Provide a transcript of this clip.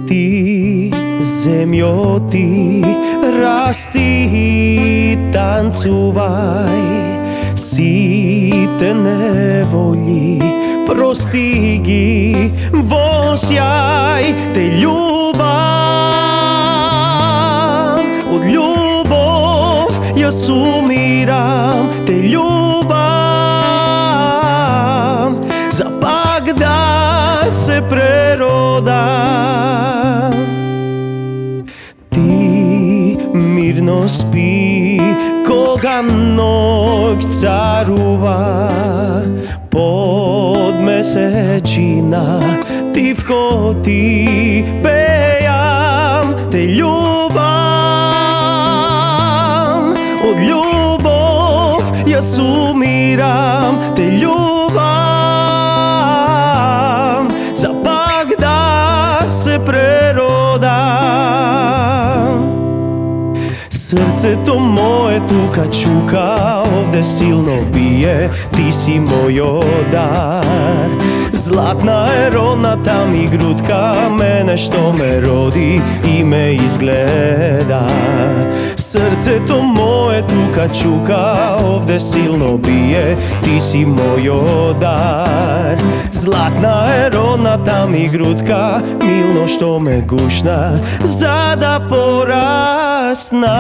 Ти, земјо, ти, расти и танцувај, сите неволји прости ги во сјај. Те љубам, од љубов јас умирам, те љубам, за пак да се преродам. Ти мирно спи кога ноќ царува, под месечина тивко ти пејам. Те љубам, од љубов јас умирам, те љубам, за пак да се преродам. Срцето мое тука чука, овде силно бие, ти си мојот дар. Златна е родната ми грудка, мене што ме роди и ме изгледа. Срцето мое тука чука, овде силно бие, ти си мојот дар. Златна е родната ми грудка, милно што ме гушна, за да порасна.